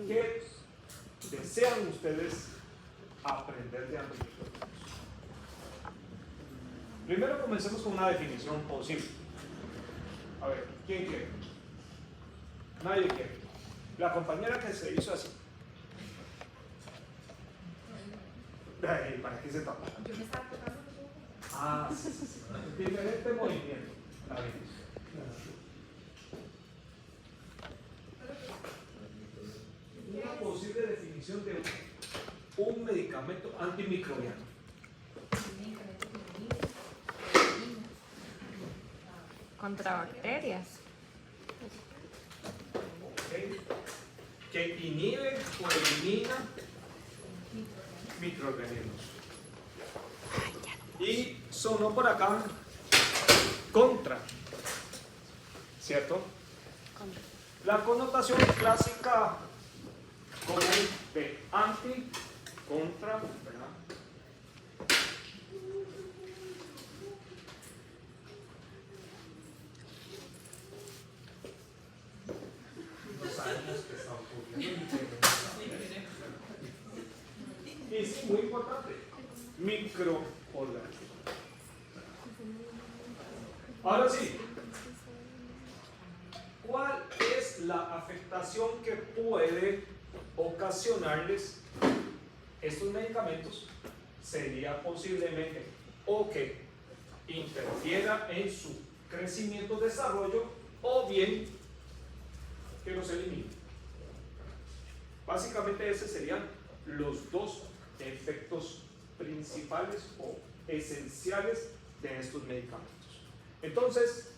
¿Qué desean ustedes aprender de antimicrobianos? Primero comencemos con una definición posible. A ver, ¿quién quiere? Nadie quiere. La compañera que se hizo así. Ay, ¿para qué se tapa? Yo me estaba tocando. Ah, sí, sí, sí. Diferente movimiento. Está bien. Una posible definición de un medicamento antimicrobiano. Contra bacterias. ¿Okay? Que inhibe o elimina microorganismos. Y sonó por acá contra, ¿cierto? La connotación clásica común de anti, contra, ¿verdad? No sabemos qué está ocurriendo. Y sí, muy importante, microorganismos. Ahora sí, ¿cuál es la afectación que puede ocasionarles estos medicamentos? Sería posiblemente o que interfiera en su crecimiento, desarrollo, o bien que los elimine. Básicamente esos serían los dos efectos principales o esenciales de estos medicamentos. Entonces,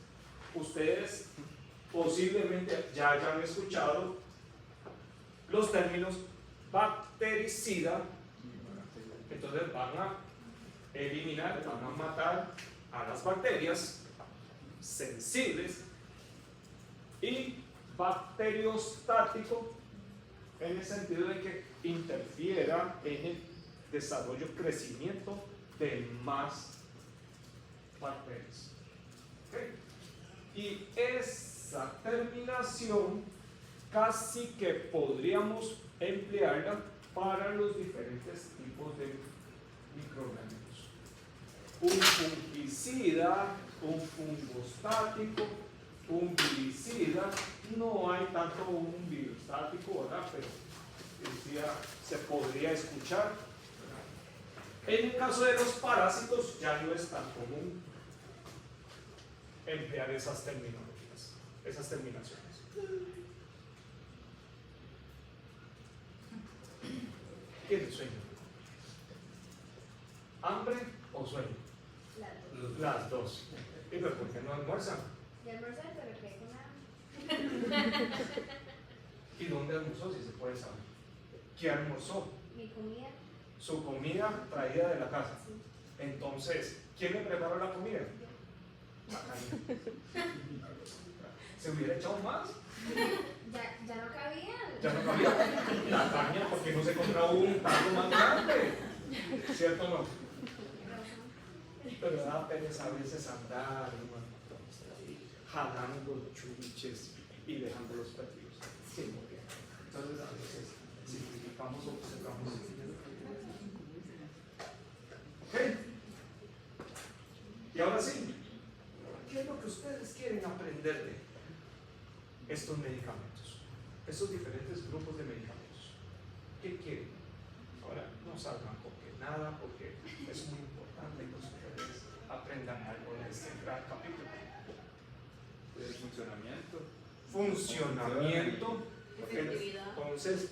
ustedes posiblemente ya hayan escuchado los términos bactericida. Entonces van a eliminar, van a matar a las bacterias sensibles, y bacteriostático en el sentido de que interfiera en el desarrollo, crecimiento de más bacterias. ¿Okay? Y esa terminación casi que podríamos emplearla para los diferentes tipos de microorganismos. Un fungicida, un fungostático, un viricida. No hay tanto un virustático, ¿verdad? Pero viricida se podría escuchar, ¿verdad? En el caso de los parásitos ya no es tan común emplear esas terminologías, esas terminaciones. ¿Tiene sueño? ¿Hambre o sueño? Las dos. ¿Y pero por qué no almuerzan? Ya almorcé, pero quedé con hambre. ¿Y dónde almorzó, si se puede saber? ¿Qué almorzó? Mi comida. Su comida traída de la casa. Sí. Entonces, ¿quién le preparó la comida? ¿Se hubiera echado más? Ya no cabía. Ya no cabía la caña porque no se compraba un taco más grande. ¿Cierto o no? Pero da pereza a veces andar, jalando chuches y dejando los perdidos. Sí, muy bien. Entonces a veces simplificamos o observamos. ¿Ok? Y ahora sí, ¿qué es lo que ustedes quieren aprender de estos medicamentos? Estos diferentes grupos de medicamentos. ¿Qué quieren? Ahora no salgan porque nada, porque es muy importante que ustedes aprendan algo de este gran capítulo. El funcionamiento. Funcionamiento. Efectividad. Entonces,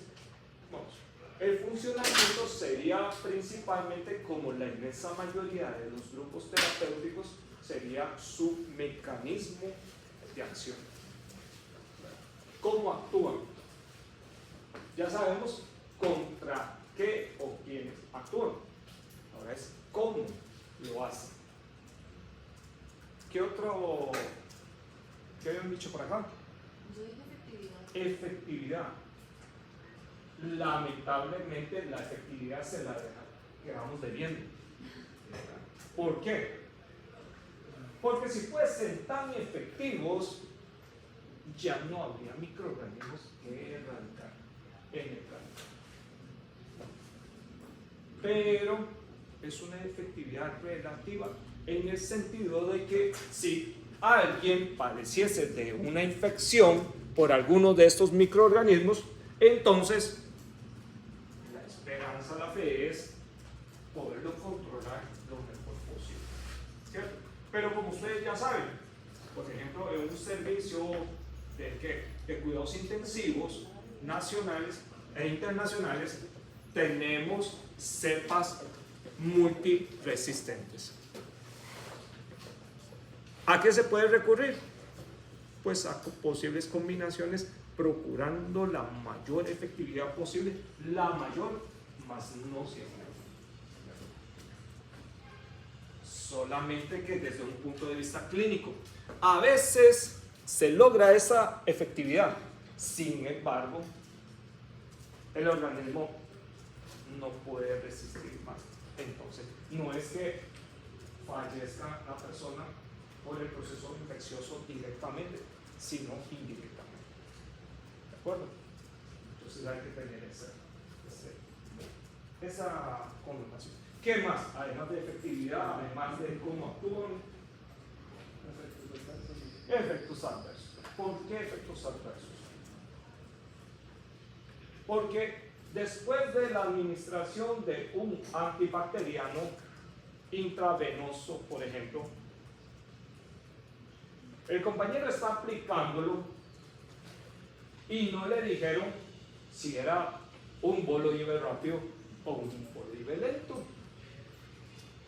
vamos. El funcionamiento sería principalmente, como la inmensa mayoría de los grupos terapéuticos, sería su mecanismo de acción. ¿Cómo actúan? Ya sabemos contra qué o quiénes actúan. Ahora es cómo lo hacen. ¿Qué otro? ¿Qué habían dicho por acá? Yo dije efectividad. Efectividad. Lamentablemente la efectividad se la quedamos debiendo. ¿Por qué? Porque si fuesen tan efectivos, ya no habría microorganismos que erradicar en el planeta. Pero es una efectividad relativa en el sentido de que si alguien padeciese de una infección por alguno de estos microorganismos, entonces la esperanza, la fe es poderlo controlar lo mejor posible, ¿cierto? Pero como ustedes ya saben, por ejemplo, en un servicio de cuidados intensivos nacionales e internacionales, tenemos cepas multiresistentes. ¿A qué se puede recurrir? Pues a posibles combinaciones, procurando la mayor efectividad posible, la mayor, más no siempre. Solamente que desde un punto de vista clínico, a veces se logra esa efectividad, sin embargo, el organismo no puede resistir más. Entonces, no es que fallezca la persona por el proceso infeccioso directamente, sino indirectamente. ¿De acuerdo? Entonces hay que tener esa connotación. ¿Qué más? Además de efectividad, además de cómo actúan. Efectos adversos. ¿Por qué efectos adversos? Porque después de la administración de un antibacteriano intravenoso, por ejemplo, el compañero está aplicándolo y no le dijeron si era un bolo-ibe rápido o un bolo-ibe lento.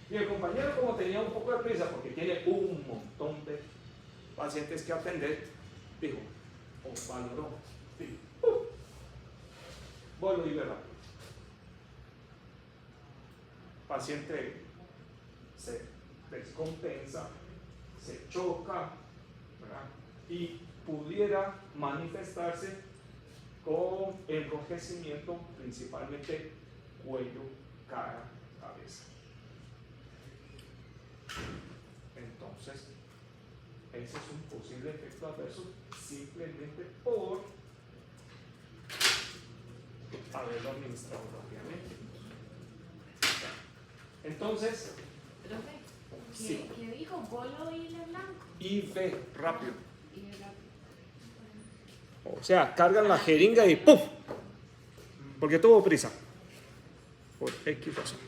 Y el compañero, como tenía un poco de prisa porque tiene un montón de pacientes que atender, dijo, o valoró, dijo, bolo-ibe rápido. Paciente se descompensa, se choca, ¿verdad? Y pudiera manifestarse con enrojecimiento, principalmente cuello, cara, cabeza. Entonces, ese es un posible efecto adverso simplemente por haberlo administrado rápidamente. Entonces, Profe, sí. ¿qué dijo? ¿Bolo y blanco? IV rápido. Y rápido. O sea, cargan la jeringa y ¡puf! Porque tuvo prisa. Por X razón.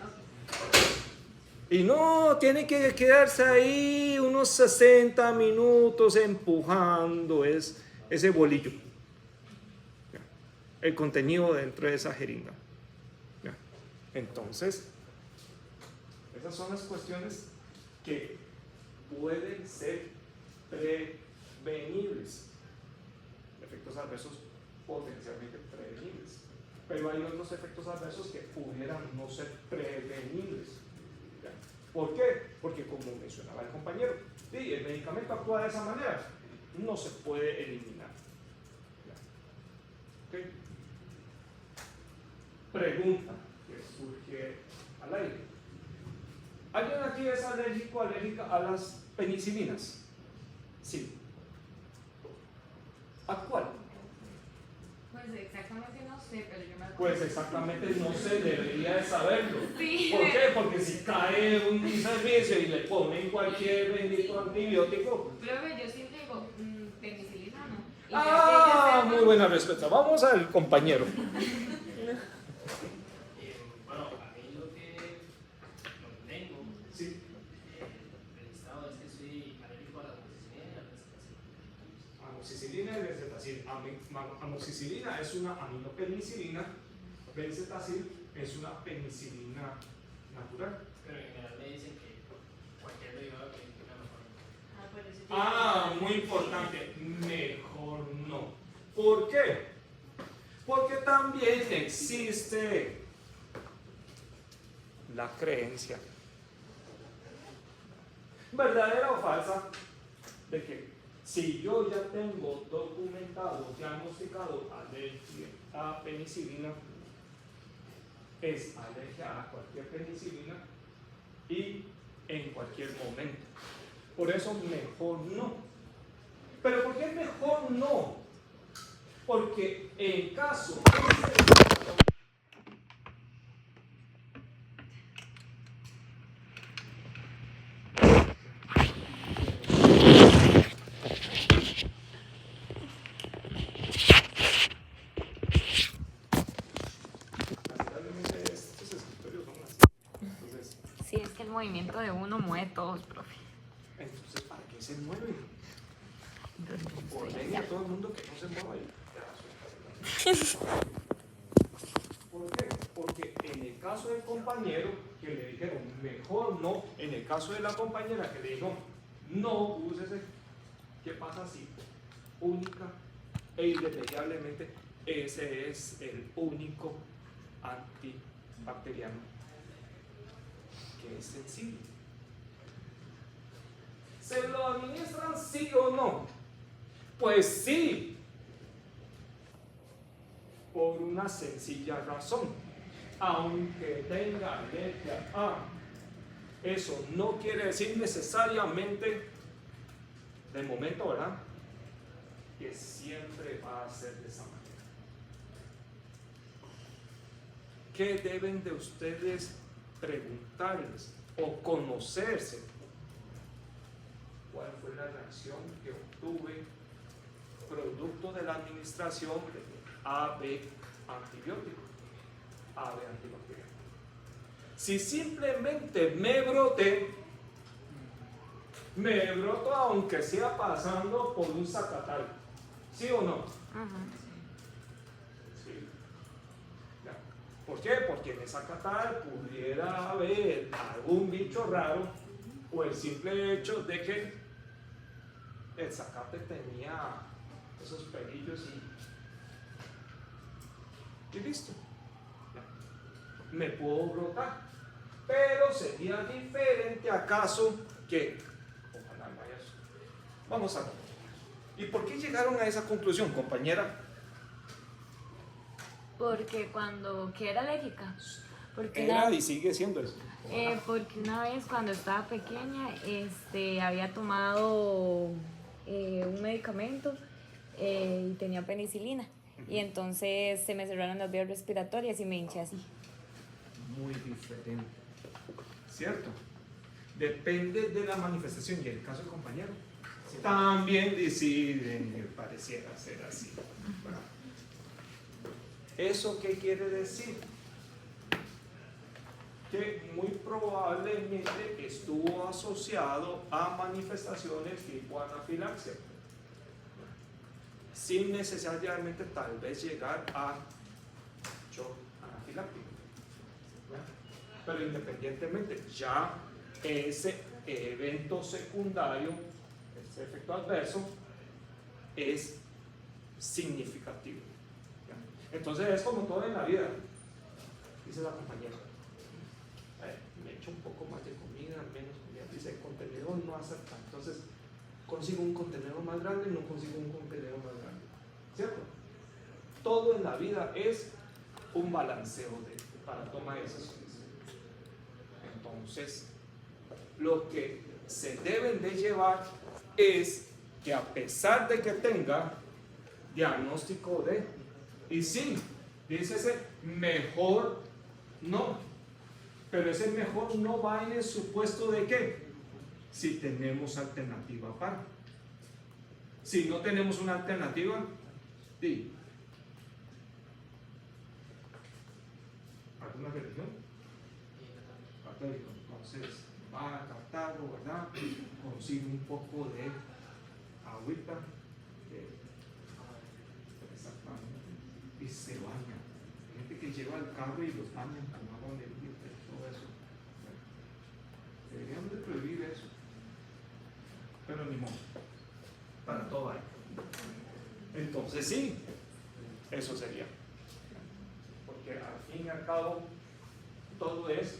Y no, tiene que quedarse ahí unos 60 minutos empujando ese bolillo. ¿Ya? El contenido dentro de esa jeringa. ¿Ya? Entonces, esas son las cuestiones que pueden ser prevenibles. Efectos adversos potencialmente prevenibles. Pero hay otros efectos adversos que pudieran no ser prevenibles. ¿Ya? ¿Por qué? Porque como mencionaba el compañero, sí, el medicamento actúa de esa manera, no se puede eliminar. ¿Ya? ¿Okay? Pregunta que surge al aire. ¿Alguien aquí es alérgico, alérgica a las penicilinas? Sí. ¿A cuál? Pues exactamente no sé, pero yo me acuerdo. Pues exactamente no se debería de saberlo. Sí. ¿Por qué? Porque si cae un servicio y le ponen cualquier bendito antibiótico. Profe, yo siempre digo, penicilina no. Y Ah, ya que muy buena respuesta. Vamos al compañero. Bueno, a mí lo que tengo Sí. registrado es que soy alérgico a la Amoxicilina amoxicilina y a la benzetacina. y benzetacil. Amoxicilina es una aminopenicilina, benzetacil es una penicilina natural. Pero en general me dicen que cualquier derivado que tenga mejor. Por eso Ah, muy importante. Mejor no. ¿Por qué? Porque también existe la creencia, verdadera o falsa, de que si yo ya tengo documentado, diagnosticado alergia a penicilina, es alergia a cualquier penicilina y en cualquier momento. Por eso mejor no. Pero ¿por qué es mejor no? Porque en caso lamentablemente estos escritorios son así. Entonces, Sí, es que el movimiento de uno mueve todos, profe. entonces ¿para qué se mueven? Entonces, Por ley a todo el mundo que no se mueva ahí. ¿Por qué? Porque en el caso del compañero que le dijeron mejor no, en el caso de la compañera que le dijo no úsese, ¿qué pasa si única e irremediablemente ese es el único antibacteriano que es sensible? ¿Se lo administran sí o no? Pues sí, por una sencilla razón. Aunque tenga letra A, eso no quiere decir necesariamente, de momento, ¿verdad?, que siempre va a ser de esa manera. ¿Qué deben de ustedes preguntarles o conocerse? ¿Cuál fue la reacción que obtuve producto de la administración de AB antibiótico, AB antibacteriano? Si simplemente me broto aunque sea pasando por un zacatal, ¿sí o no? Sí. Ya. ¿Por qué? Porque en esa zacatal pudiera haber algún bicho raro, o el simple hecho de que el zacate tenía esos pelillos y listo. Ya. Me puedo brotar, pero sería diferente acaso que, ojalá no haya eso. Vamos a ver. ¿Y por qué llegaron a esa conclusión, compañera? porque cuando, que era alérgica, porque Era y sigue siendo eso. porque una vez cuando estaba pequeña, había tomado un medicamento y tenía penicilina. Y entonces se me cerraron las vías respiratorias y me hinché así. Muy diferente, ¿cierto? Depende de la manifestación. Y en el caso del compañero, también deciden que pareciera ser así. ¿Verdad? ¿Eso qué quiere decir? Que muy probablemente estuvo asociado a manifestaciones tipo anafilaxia, sin necesariamente tal vez llegar a shock anafiláctico. Pero independientemente, ya ese evento secundario, ese efecto adverso, es significativo. Entonces es como todo en la vida, dice la compañera. Me echo un poco más de comida, menos comida. Dice, el contenedor no acepta. Entonces, consigo un contenedor más grande, no consigo un contenedor más grande. ¿Cierto? Todo en la vida es un balanceo para tomar decisiones. Entonces, lo que se deben de llevar es que a pesar de que tenga diagnóstico de, y sí, dice ese mejor no, pero ese mejor no va en el supuesto de que si tenemos alternativa para. Si no tenemos una alternativa, di. ¿Alguna religión? Católico. Entonces va a Cartago, ¿verdad? Consigue un poco de agüita, exactamente, y se baña. Hay gente que lleva el carro y los bañan con agua de y todo eso. Deberíamos de prohibir eso, pero ni modo, para todo hay. Entonces sí, eso sería, porque al fin y al cabo todo es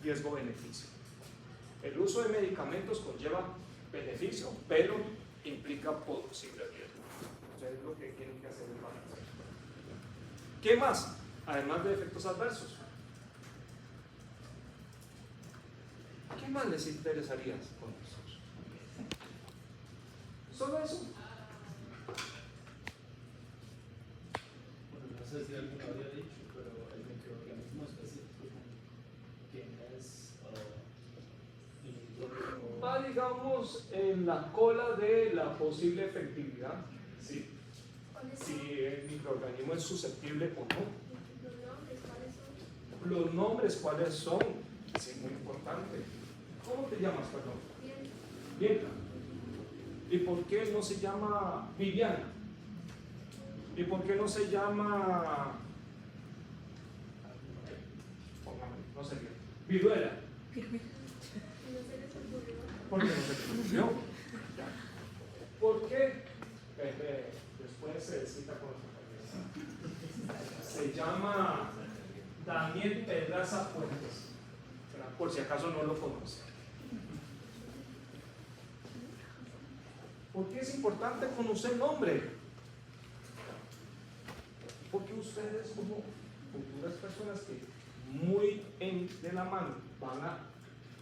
riesgo-beneficio. El uso de medicamentos conlleva beneficio, pero implica posible riesgo. Entonces es lo que tienen que hacer el balance. ¿Qué más? Además de efectos adversos, ¿qué más les interesaría con nosotros? ¿Solo eso? sé si alguien lo había dicho, pero el microorganismo específico, ¿quién es? Va, digamos, en la cola de la posible efectividad, ¿sí? Si el microorganismo es susceptible o no. Los nombres, ¿cuáles son? Es muy importante. ¿Cómo te llamas, perdón? Bianca. ¿Y por qué no se llama Viviana? ¿Y por qué no se llama, no sé qué, Viruela? Porque no se le ocurrió. ¿Por qué? Después se cita con la compañera. Se llama Daniel Pedraza Fuentes, por si acaso no lo conoce. ¿Por qué es importante conocer el nombre? Porque ustedes como futuras personas que muy de la mano van a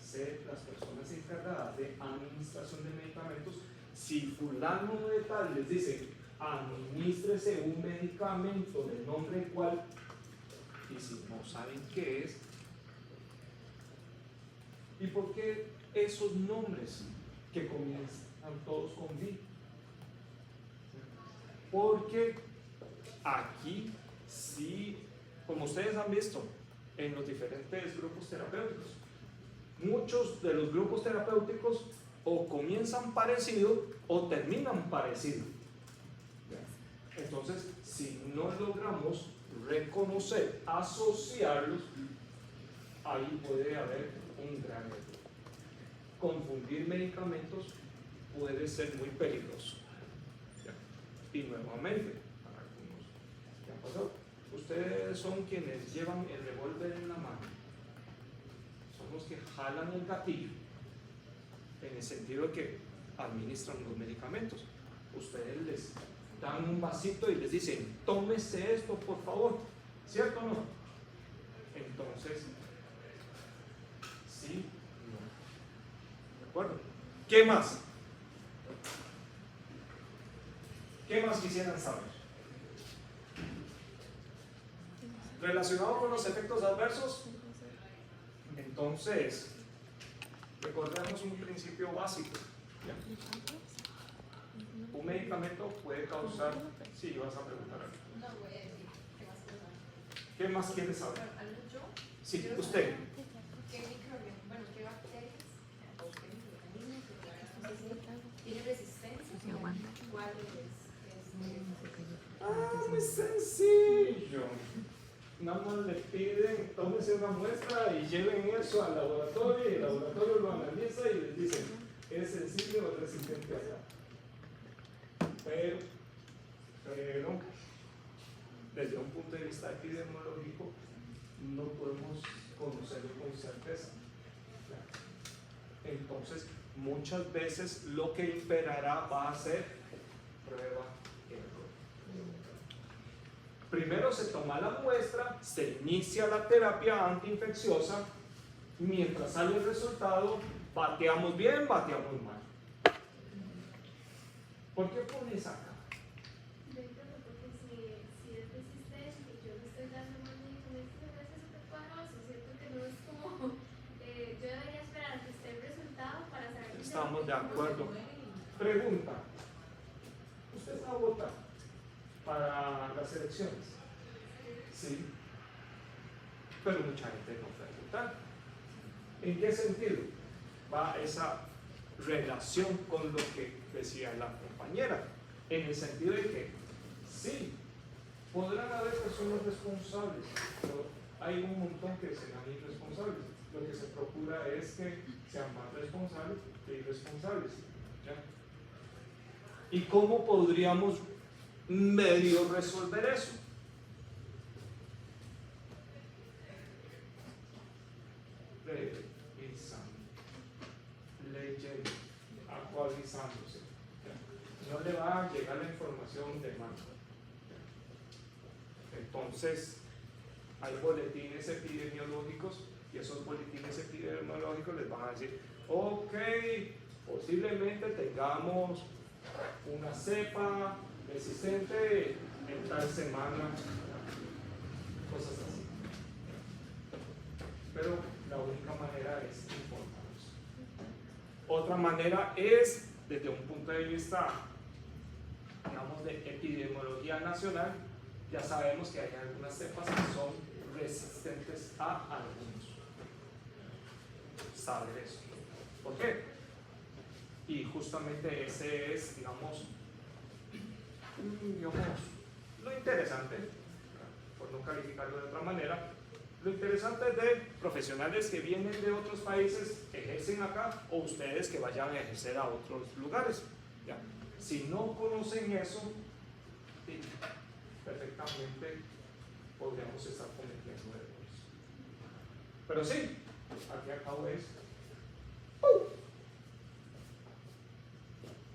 ser las personas encargadas de administración de medicamentos, si fulano de tal les dice administrese un medicamento del nombre cual, y si no saben qué es, ¿y por qué esos nombres que comienzan todos con V? Porque aquí sí, como ustedes han visto en los diferentes grupos terapéuticos, muchos de los grupos terapéuticos o comienzan parecido o terminan parecido. Entonces, si no logramos reconocer, asociarlos, ahí puede haber un gran error. Confundir medicamentos puede ser muy peligroso. Y nuevamente, para algunos, ¿qué ha pasado? Ustedes son quienes llevan el revólver en la mano, son los que jalan el gatillo, en el sentido de que administran los medicamentos. Ustedes les dan un vasito y les dicen, tómese esto por favor, ¿cierto o no? Entonces, sí, no. ¿De acuerdo? ¿Qué más? ¿Qué más quisieran saber? Relacionado con los efectos adversos, entonces, recordemos un principio básico. ¿Ya? Un medicamento puede causar, sí, vas a preguntar algo. No voy a decir qué más cosas. ¿Qué más quieres saber? ¿Algo yo? Sí, Quiero usted. saber ¿Qué microorganismos, bueno, qué bacterias o qué microorganismos tienen resistencia? ¿Cuál es? Ah, muy sencillo. Nada más le piden, tómense una muestra y lleven eso al laboratorio y el laboratorio lo analiza y les dicen, ¿es sensible o resistente a allá? Pero, desde un punto de vista epidemiológico, no podemos conocerlo con certeza. Entonces, muchas veces lo que imperará va a ser prueba y error. Primero se toma la muestra, se inicia la terapia antiinfecciosa, mientras sale el resultado, bateamos bien, bateamos mal. ¿Por qué pones acá? Porque si es resistente y yo le estoy dando más medicamentos, me parece súper panoso, siento que no es como, yo debería esperar a que esté el resultado para saber que Estamos de acuerdo. Pregunta. ¿Usted va a votar para las elecciones? Sí. Pero mucha gente no puede votar. ¿En qué sentido va esa relación con lo que decía la compañera? En el sentido de que sí, podrán haber personas responsables, pero hay un montón que serán irresponsables. Lo que se procura es que sean más responsables que irresponsables. ¿Ya? ¿Y cómo podríamos medio resolver eso? Revisando, leyendo, actualizándose. ¿Ya? No le va a llegar la información de mano. ¿Ya? Entonces, hay boletines epidemiológicos y esos boletines epidemiológicos les van a decir, ok, posiblemente tengamos una cepa resistente en tal semana. cosas así. Pero la única manera es informarnos. Otra manera es, desde un punto de vista, digamos, de epidemiología nacional, ya sabemos que hay algunas cepas que son resistentes a algunos. Saber eso. ¿Por qué? Y justamente ese es, digamos, lo interesante, por no calificarlo de otra manera, lo interesante es de profesionales que vienen de otros países, ejercen acá, o ustedes que vayan a ejercer a otros lugares. ¿Ya? Si no conocen eso, sí, perfectamente podríamos estar cometiendo errores. Pero sí, al fin y al cabo es.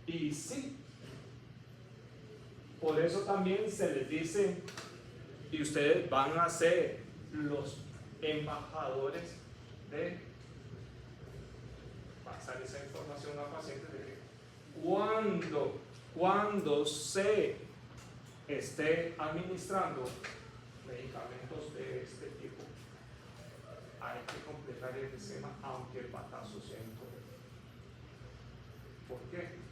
Y sí, por eso también se les dice, y ustedes van a ser los embajadores de pasar esa información a pacientes de que cuando se esté administrando medicamentos de este tipo, hay que completar el esquema aunque el batazo sea incorrecto. ¿Por qué?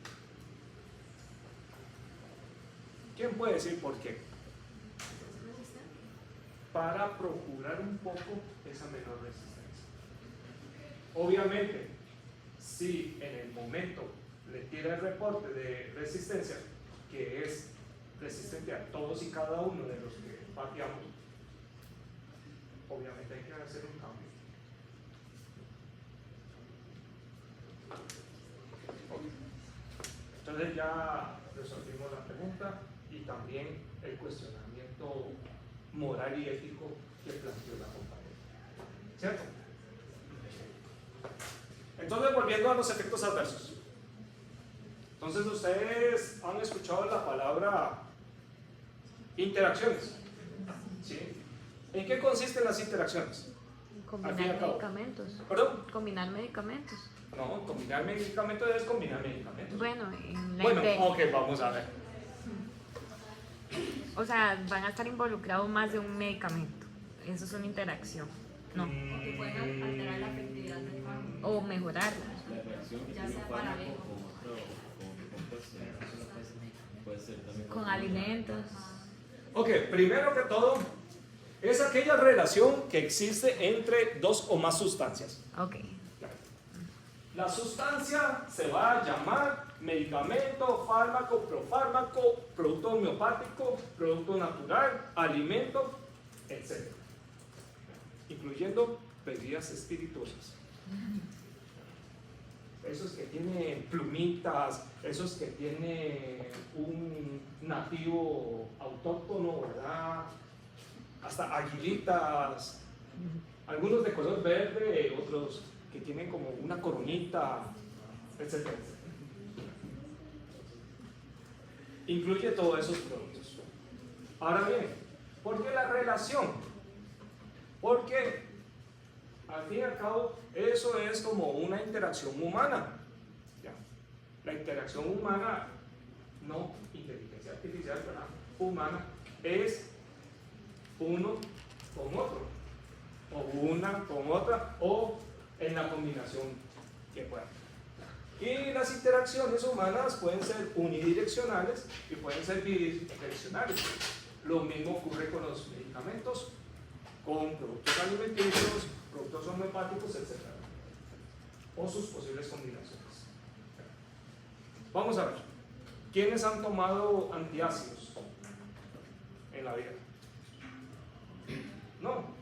¿Quién puede decir por qué? Para procurar un poco esa menor resistencia. Obviamente, si en el momento le tira el reporte de resistencia, que es resistente a todos y cada uno de los que pateamos, obviamente hay que hacer un cambio. Entonces ya resolvimos la pregunta y también el cuestionamiento moral y ético que planteó la compañera. ¿Cierto? Entonces, volviendo a los efectos adversos. Entonces, ustedes han escuchado la palabra interacciones. ¿Sí? ¿En qué consisten las interacciones? Combinar Al fin y al cabo. medicamentos. ¿Perdón? Combinar medicamentos. No, combinar medicamentos es combinar medicamentos. Bueno, en la Bueno, ok, vamos a ver. o sea, van a estar involucrados más de un medicamento. Eso es una interacción. No. Que pueden alterar la efectividad del fármaco, O mejorarla. La reacción que ya tiene sea un para fármaco bien. con otro compuesto puede ser también Con alimentos. Ok, primero que todo, es aquella relación que existe entre dos o más sustancias. Ok. La sustancia se va a llamar medicamento, fármaco, profármaco, producto homeopático, producto natural, alimento, etc. Incluyendo bebidas espirituosas. Esos que tienen plumitas, esos que tienen un nativo autóctono, ¿verdad? Hasta aguilitas, algunos de color verde, otros que tienen como una coronita, etc. Incluye todos esos productos. Ahora bien, ¿por qué la relación? Porque al fin y al cabo eso es como una interacción humana. ¿Ya? La interacción humana, no inteligencia artificial, ¿verdad? Humana, es uno con otro, o una con otra, o en la combinación que pueda. Y las interacciones humanas pueden ser unidireccionales y pueden ser bidireccionales. Lo mismo ocurre con los medicamentos, con productos alimenticios, productos homeopáticos, etc. O sus posibles combinaciones. Vamos a ver. ¿Quiénes han tomado antiácidos en la vida? No.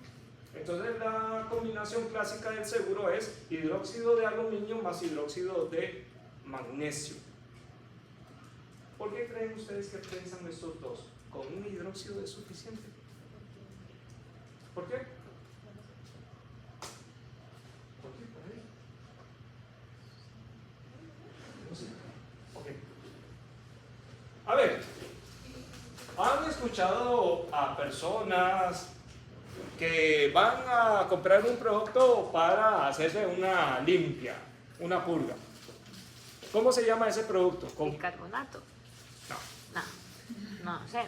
Entonces la combinación clásica del seguro es hidróxido de aluminio más hidróxido de magnesio. ¿Por qué creen ustedes que piensan estos dos? ¿Con un hidróxido es suficiente? ¿Por qué? ¿Por qué? ¿Por qué? No sé. Ok. A ver, ¿han escuchado a personas que van a comprar un producto para hacerse una limpia, una purga? ¿Cómo se llama ese producto? Bicarbonato. No. No, no sé.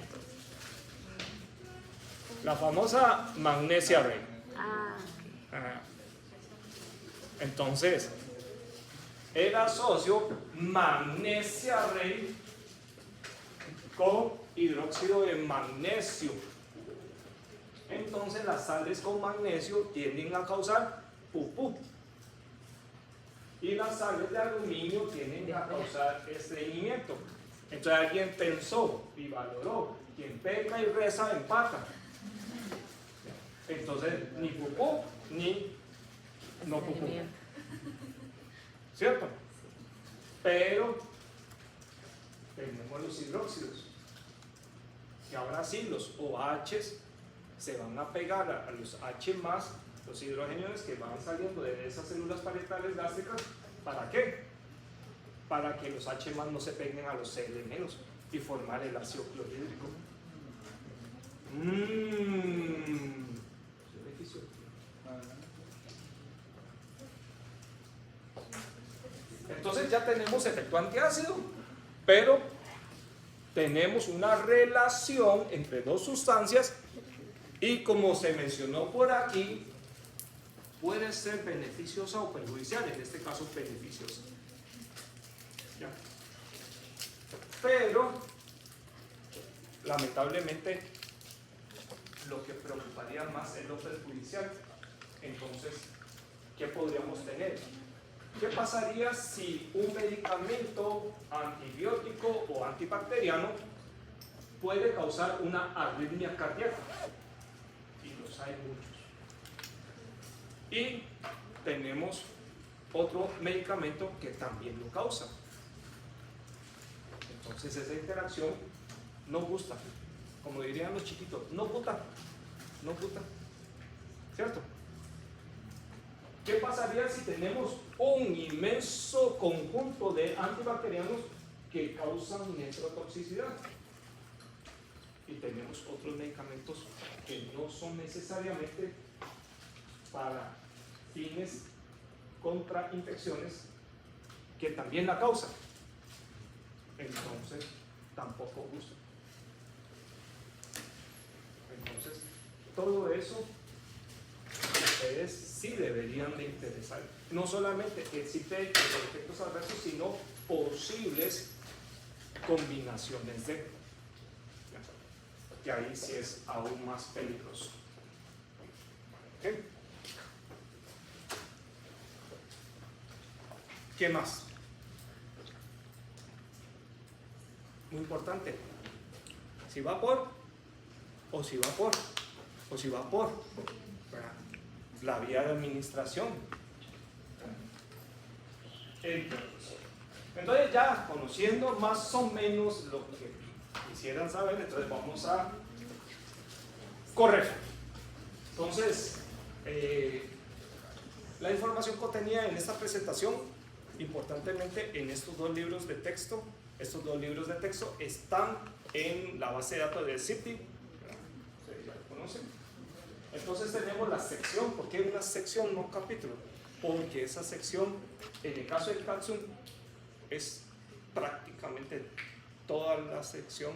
La famosa Magnesia Rey. Ah, Ajá. Entonces, él asoció Magnesia Rey con hidróxido de magnesio. Entonces las sales con magnesio tienden a causar pupú. Y las sales de aluminio tienden a causar estreñimiento. Entonces alguien pensó y valoró, quien peca y reza empata. Entonces ni pupú ni no pupú. ¿Cierto? Pero tenemos los hidróxidos. Y ahora sí, los OHs se van a pegar a los H+, los hidrógenos que van saliendo de esas células parietales gástricas. ¿Para qué? Para que los H+ no se peguen a los Cl- y formar el ácido clorhídrico. Beneficio. Entonces ya tenemos efecto antiácido, pero tenemos una relación entre dos sustancias y, como se mencionó por aquí, puede ser beneficiosa o perjudicial, en este caso beneficiosa. ¿Ya? Pero lamentablemente lo que preocuparía más es lo perjudicial. Entonces, ¿qué podríamos tener? ¿Qué pasaría si un medicamento antibiótico o antibacteriano puede causar una arritmia cardíaca? Y los hay muchos. Y tenemos otro medicamento que también lo causa. Entonces esa interacción no gusta. Como dirían los chiquitos, no gusta. No gusta. ¿Cierto? ¿Qué pasaría si tenemos un inmenso conjunto de antibacterianos que causan nephrotoxicidad? Y tenemos otros medicamentos que no son necesariamente para fines contra infecciones que también la causan. Entonces, tampoco gusta. Entonces, todo eso ustedes sí deberían de interesar. No solamente que existen los efectos adversos, sino posibles combinaciones de. Que ahí sí es aún más peligroso. ¿Okay? ¿Qué más? Muy importante. Si va por o si va por o si va por la vía de administración. Entonces ya conociendo más o menos lo que quisieran saber, entonces vamos a correr. Entonces, la información contenida en esta presentación, importantemente en estos dos libros de texto, están en la base de datos de CIPTI. ¿Ustedes ya lo conocen? Entonces tenemos la sección. ¿Por qué una sección, no capítulo? Porque esa sección, en el caso del calcium, es prácticamente toda la sección,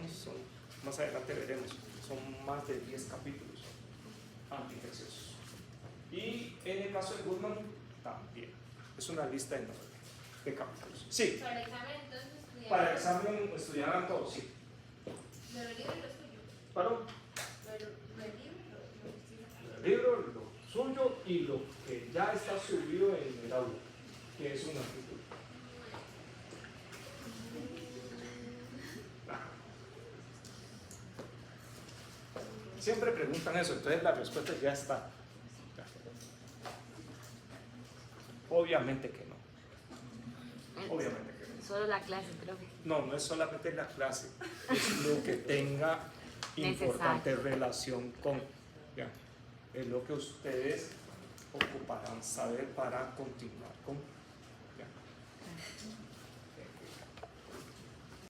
más adelante veremos, son más de 10 capítulos antiinfecciosos. Y en el caso de Goodman, también. Es una lista enorme de capítulos. Sí. Para examen, entonces, estudiar. Para examen estudiarán todos, sí. Lo del libro y lo suyo. ¿Perdón? Lo del libro y El libro, lo suyo y lo que ya está subido en el aula, que es un artículo. Siempre preguntan eso, entonces la respuesta ya está. Obviamente que no. Obviamente que no. Solo la clase, creo que. No, no es solamente la clase, es lo que tenga importante relación con, ya, es lo que ustedes ocuparán saber para continuar con, ya.